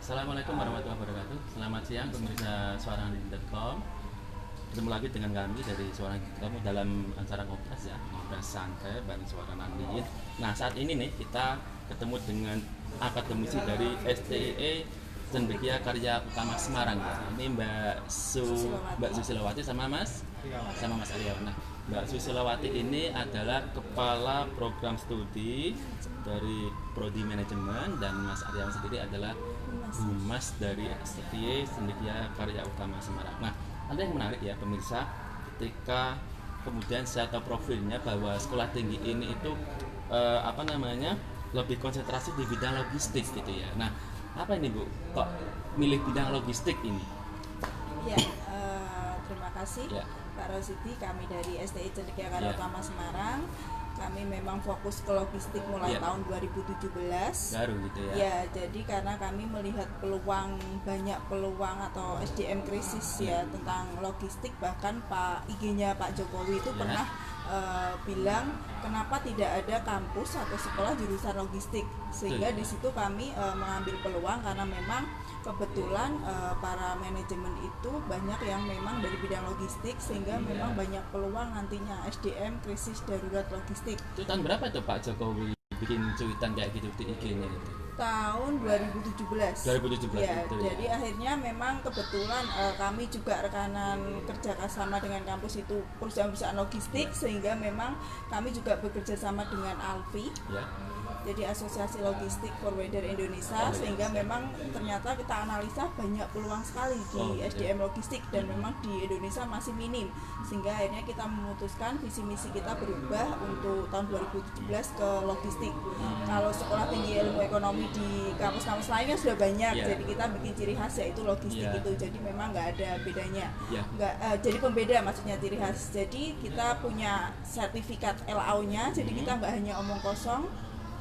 Assalamualaikum warahmatullahi wabarakatuh. Selamat siang pemirsa suarahandin.com. Ketemu lagi dengan kami dari Suara Handin dalam acara ngobras ya, ngobras santai bareng Suara Handin. Nah saat ini nih kita ketemu dengan akademisi dari STIE Cendekia Karya Utama Semarang ya. Ini Mbak Susilawati sama Mas Aryawan. Nah, Mbak Susilawati ini adalah kepala program studi dari Prodi Manajemen dan Mas Aryawan sendiri adalah Humas dari STIE Cendekia Karya Utama Semarang. Nah, ada yang menarik ya pemirsa, ketika kemudian saya tahu profilnya bahwa sekolah tinggi ini itu lebih konsentrasi di bidang logistik gitu ya. Nah, apa ini Bu? Kok milih bidang logistik ini? Ya, terima kasih ya, Pak Rosidi. Kami dari STIE Cendekia Karya Utama Semarang. Kami memang fokus ke logistik mulai tahun 2017. Baru gitu ya. Ya, jadi karena kami melihat banyak peluang atau SDM krisis ya tentang logistik. Bahkan IG-nya Pak Jokowi itu pernah bilang kenapa tidak ada kampus atau sekolah jurusan logistik, sehingga di situ kami mengambil peluang karena memang kebetulan para manajemen itu banyak yang memang dari bidang logistik, sehingga memang banyak peluang nantinya SDM krisis darurat logistik. Itu tahun berapa itu Pak Jokowi bikin cuitan kayak gitu di IG-nya itu? Tahun 2017. Ya, itu jadi akhirnya memang kebetulan kami juga rekanan kerja sama dengan kampus itu perusahaan-perusahaan logistik, sehingga memang kami juga bekerja sama dengan Alfi. Jadi Asosiasi Logistik Forwarder Indonesia, sehingga memang ternyata kita analisa banyak peluang sekali di SDM logistik dan memang di Indonesia masih minim, sehingga akhirnya kita memutuskan visi misi kita berubah untuk tahun 2017 ke logistik. Kalau sekolah tinggi ilmu ekonomi di kampus-kampus lainnya sudah banyak, jadi kita bikin ciri khas yaitu logistik itu. Jadi memang nggak ada bedanya, jadi pembeda maksudnya ciri khas. Jadi kita punya sertifikat LAO-nya, jadi kita nggak hanya omong kosong.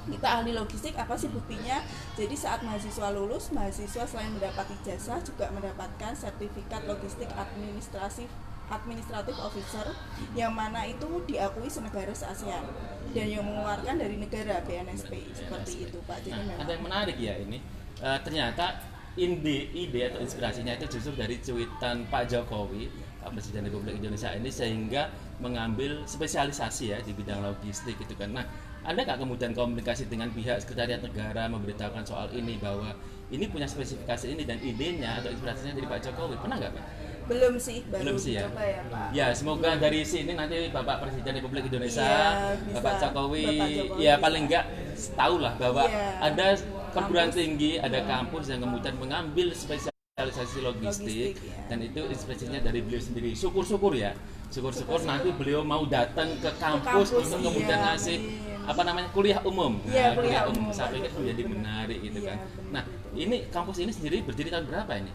Kita ahli logistik, apa sih buktinya? Jadi saat mahasiswa lulus, mahasiswa selain mendapat ijazah juga mendapatkan sertifikat logistik administratif officer, yang mana itu diakui senegara se-ASEAN dan yang mengeluarkan dari negara BNSP seperti itu Pak. Jadi memang ada yang menarik ya ini. Ternyata ide atau inspirasinya itu justru dari cuitan Pak Jokowi, Pak Presiden Republik Indonesia ini, sehingga mengambil spesialisasi ya di bidang logistik gitu kan. Nah, ada nggak kemudian komunikasi dengan pihak sekretariat negara memberitahukan soal ini, bahwa ini punya spesifikasi ini dan idenya atau inspirasinya dari Pak Jokowi? Pernah nggak Pak? Belum sih ya. Coba ya Pak. Ya, semoga dari sini nanti Bapak Presiden Republik Indonesia, Bapak Jokowi, ya paling nggak tahu lah bahwa ada perguruan tinggi, ada kampus yang kemudian mengambil spesialisasi logistik dan itu inspirasinya dari beliau sendiri. Syukur-syukur nanti beliau mau datang ke kampus untuk kemudian ngasih kuliah umum. Kuliah umum. Saya pikir menjadi menarik gitu kan. Nah, ini kampus ini sendiri berdiri tahun berapa ini?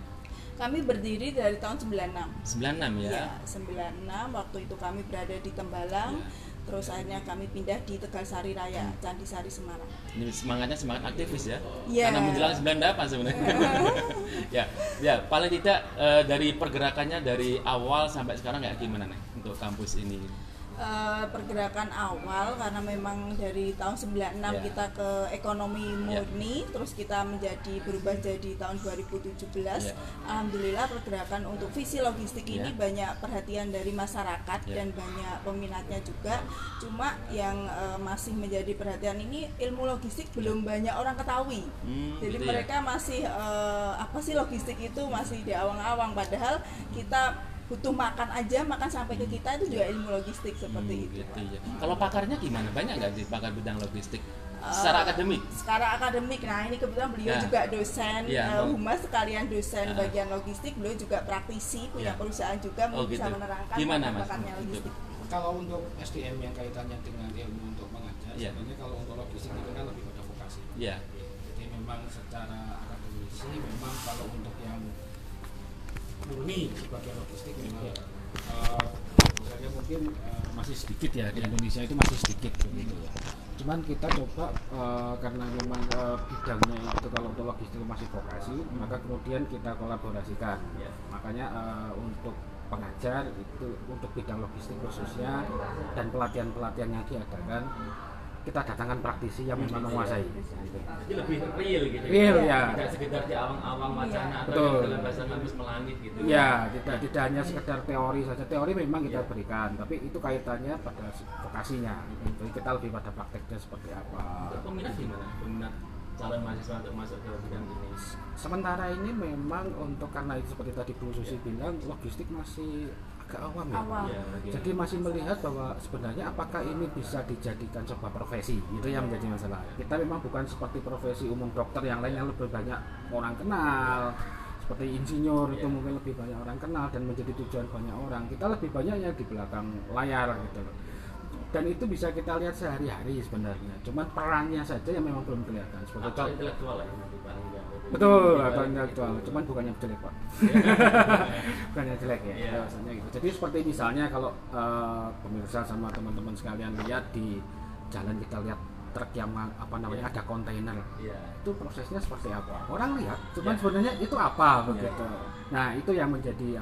Kami berdiri dari tahun 96. 96 ya? Iya, 96. Waktu itu kami berada di Tembalang. Terus akhirnya kami pindah di Tegalsari Raya, Candisari, Semarang. Ini semangat aktivis ya? Karena menjelang 98 sebenarnya. ya, paling tidak dari pergerakannya dari awal sampai sekarang kayak gimana nih untuk kampus ini? Pergerakan awal karena memang dari tahun 96 kita ke ekonomi murni, terus kita berubah jadi tahun 2017. Alhamdulillah pergerakan untuk visi logistik ini banyak perhatian dari masyarakat dan banyak peminatnya juga. Cuma yang masih menjadi perhatian ini ilmu logistik belum banyak orang ketahui. Jadi gitu mereka masih apa sih logistik itu masih di awang-awang, padahal kita butuh makan sampai ke kita itu juga ilmu logistik seperti itu. Gitu ya. Kalau pakarnya gimana? Banyak nggak di pakar bidang logistik? Secara akademik? Secara akademik, nah ini kebetulan beliau juga dosen humas sekalian dosen bagian logistik, beliau juga praktisi, punya perusahaan juga, bisa menerangkan pakar-pakarnya logistik. Kalau untuk SDM yang kaitannya dengan ilmu untuk mengajar, sebenarnya kalau untuk logistik itu kan lebih pada vokasi. Jadi memang secara akademisi, memang kalau untuk yang murni sebagai logistik memang saya mungkin masih sedikit ya, di Indonesia itu masih sedikit begitu ya. Cuman kita coba karena memang bidangnya itu kalau untuk logistik masih vokasi, maka kemudian kita kolaborasikan. Makanya untuk pengajar itu untuk bidang logistik khususnya dan pelatihan yang diadakan kita datangkan praktisi yang memang menguasai. Jadi lebih real gitu. Real ya. Tidak sekedar di awang-awang wacana atau betul. dalam bahasa kampus melangit gitu. Ya, tidak hanya sekedar teori saja. Teori memang kita berikan, tapi itu kaitannya pada vokasinya. Jadi kita lebih pada prakteknya seperti apa. Untuk peminat gimana? Peminat calon mahasiswa untuk masuk ke bidang ini? Sementara ini memang untuk karena itu seperti tadi Bu Susi bilang, logistik masih agak awam ya. Jadi masih melihat bahwa sebenarnya apakah ini bisa dijadikan sebuah profesi, itu yang menjadi masalah. Kita memang bukan seperti profesi umum dokter yang lain yang lebih banyak orang kenal, seperti insinyur itu mungkin lebih banyak orang kenal dan menjadi tujuan banyak orang. Kita lebih banyaknya di belakang layar gitu loh. Dan itu bisa kita lihat sehari-hari sebenarnya. Cuman perannya saja yang memang belum kelihatan. Seperti atau intelektual ya, betul, atau intelektual. Cuman bukannya jelek Pak. Bukannya jelek ya, rasanya gitu. Jadi seperti misalnya kalau pemirsa sama teman-teman sekalian lihat di jalan, kita lihat truk yang ada kontainer. Itu prosesnya seperti apa? Orang lihat, cuman sebenarnya itu apa begitu. Nah, itu yang menjadi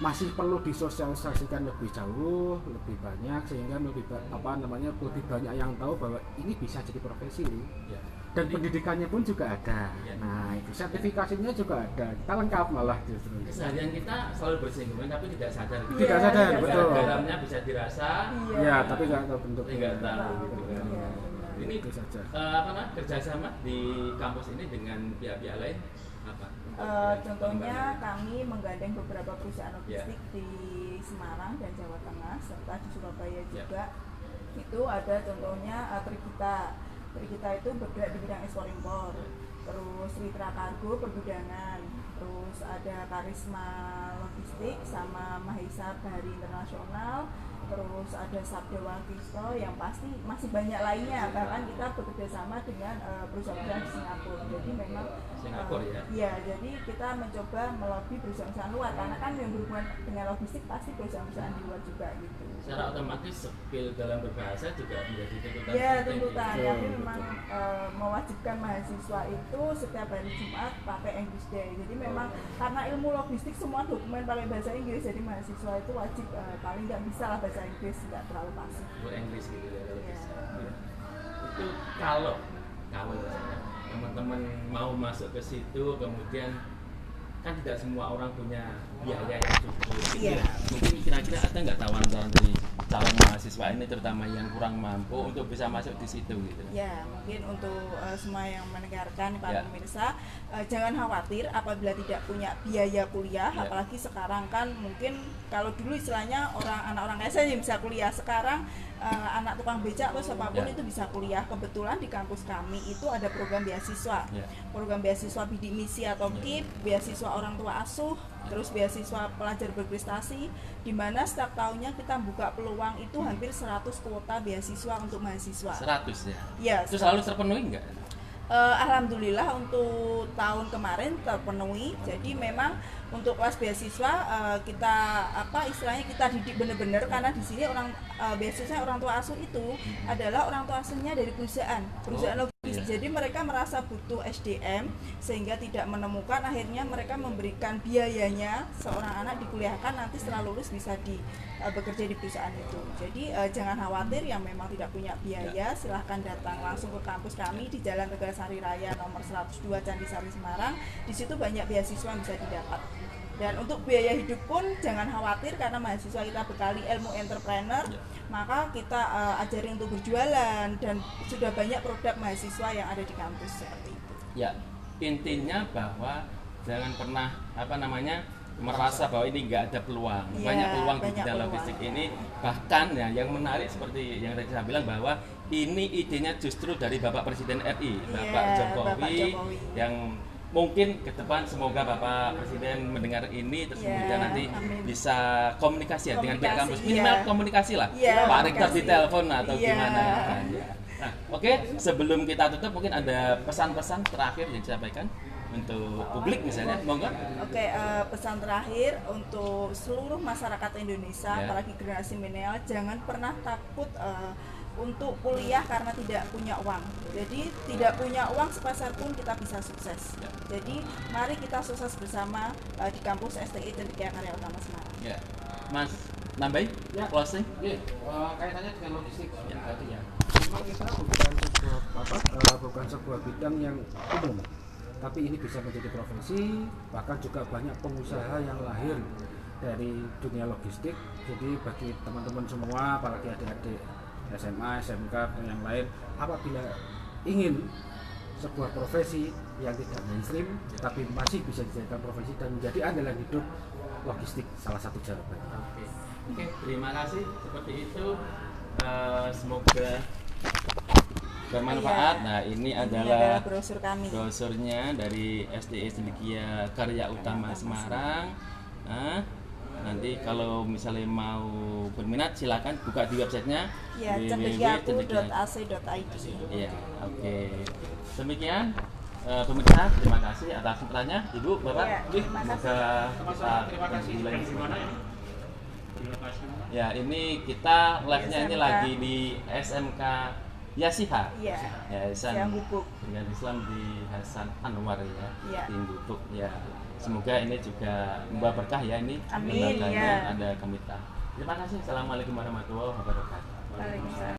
masih perlu disosialisasikan lebih jauh, lebih banyak sehingga lebih banyak yang tahu bahwa ini bisa jadi profesi loh. Dan pendidikannya pun juga ada. Nah, itu sertifikasinya juga ada. Kita lengkap malah justru. Keseharian kita selalu bersinggungan tapi tidak sadar. Tidak sadar, betul. Garamnya bisa dirasa. Ya, tapi nggak tahu bentuknya. Nggak tahu gitu kan. Ini itu saja. Kerjasama di kampus ini dengan pihak-pihak lain apa? Contohnya kami menggandeng beberapa perusahaan logistik di Semarang dan Jawa Tengah serta di Surabaya juga. Itu ada contohnya Trigita itu bergerak di bidang ekspor impor, terus Ritra Kargo pergudangan, terus ada Karisma Logistik sama Mahisa Bahari Internasional, terus ada Sabda Wakisto, yang pasti masih banyak lainnya. Bahkan kita bekerja sama dengan perusahaan-perusahaan di Singapura. Jadi memang Singapura ya, jadi kita mencoba melobi perusahaan-perusahaan luar karena kan yang berhubungan dengan logistik pasti perusahaan-perusahaan di luar juga gitu. Secara otomatis skill dalam berbahasa juga menjadi tuntutan. Ya, tuntutan. Tapi memang mewajibkan mahasiswa itu setiap hari Jumat pakai English Day. Jadi memang karena ilmu logistik semua dokumen pakai bahasa Inggris, jadi mahasiswa itu wajib paling nggak bisa lah bahasa Inggris, nggak terlalu pasif. Inggris gitu ya kalau bisa. Itu kalau teman-teman mau masuk ke situ, kemudian kan tidak semua orang punya biaya yang cukup. Mungkin kira-kira ada nggak tawaran dari calon mahasiswa ini, terutama yang kurang mampu, untuk bisa masuk di situ gitu? Ya, mungkin untuk semua yang mendengarkan para pemirsa, jangan khawatir apabila tidak punya biaya kuliah. Apalagi sekarang kan mungkin kalau dulu istilahnya anak orang kaya yang bisa kuliah, sekarang anak tukang becak atau siapapun itu bisa kuliah. Kebetulan di kampus kami itu ada program beasiswa, program beasiswa bidik misi atau KIP, beasiswa orang tua asuh, terus beasiswa pelajar berprestasi, di mana setiap tahunnya kita buka peluang itu hampir 100 kuota beasiswa untuk mahasiswa. 100 ya? Ya. Itu selalu terpenuhi nggak? Alhamdulillah untuk tahun kemarin terpenuhi. Jadi memang untuk kelas beasiswa kita istilahnya kita didik benar-benar, karena di sini beasiswa orang tua asuh itu adalah orang tua asuhnya dari perusahaan logistik. Jadi mereka merasa butuh SDM sehingga tidak menemukan, akhirnya mereka memberikan biayanya seorang anak dikuliahkan, nanti setelah lulus bisa bekerja di perusahaan itu. Jadi jangan khawatir yang memang tidak punya biaya, silahkan datang langsung ke kampus kami di Jalan Tegasari Raya nomor 102 Candisari Semarang. Di situ banyak beasiswa yang bisa didapat. Dan untuk biaya hidup pun jangan khawatir, karena mahasiswa kita bekali ilmu entrepreneur, maka kita ajari untuk berjualan, dan sudah banyak produk mahasiswa yang ada di kampus seperti itu. Ya, intinya bahwa jangan pernah merasa bahwa ini nggak ada peluang. Banyak peluang di bidang logistik ini. Bahkan ya, yang menarik seperti yang tadi saya bilang, bahwa ini idenya justru dari Bapak Presiden RI, Bapak Jokowi, yang mungkin ke depan semoga Bapak Presiden mendengar ini, terus kemudian nanti bisa komunikasi dengan pihak kampus, minimal komunikasi lah, Pak Rektor di telepon atau gimana. Nah, oke, sebelum kita tutup mungkin ada pesan-pesan terakhir yang disampaikan untuk publik misalnya, monggo. Oke, pesan terakhir untuk seluruh masyarakat Indonesia, apalagi generasi milenial, jangan pernah takut untuk kuliah karena tidak punya uang. Jadi tidak punya uang sepeser pun kita bisa sukses. Jadi mari kita sukses bersama di kampus STI Cendekia Karya Utama Semarang. Mas, nambahin? Closing? Kaitannya dengan logistik tadi ya. memang kita bukan sebuah bidang yang umum, tapi ini bisa menjadi profesi. Bahkan juga banyak pengusaha yang lahir dari dunia logistik. Jadi bagi teman-teman semua, apalagi adik-adik SMA, SMK dan yang lain, apabila ingin sebuah profesi yang tidak mainstream tapi masih bisa dijadikan profesi dan menjadi andalan hidup, logistik salah satu jawabannya. Oke, terima kasih. Seperti itu, semoga bermanfaat. Nah, ini adalah brosur kami. Brosurnya dari SDE Cendekia Karya Utama Semarang. Nah, nanti kalau misalnya mau berminat silakan buka di websitenya cendekiaku.ac.id. Iya, oke. Demikian pemirsa, terima kasih atas keterangannya Ibu, Bapak. Semoga terima kasih. Ya, ini kita live-nya ini lagi di SMK Yasiha. Iya. Yayasan dengan Islam di Hasan Anwar ya. Di Gubuk ya. Semoga ini juga membawa berkah ya ini. Amin ya. Ada Kamita. Terima kasih. Assalamualaikum warahmatullahi wabarakatuh. Waalaikumsalam.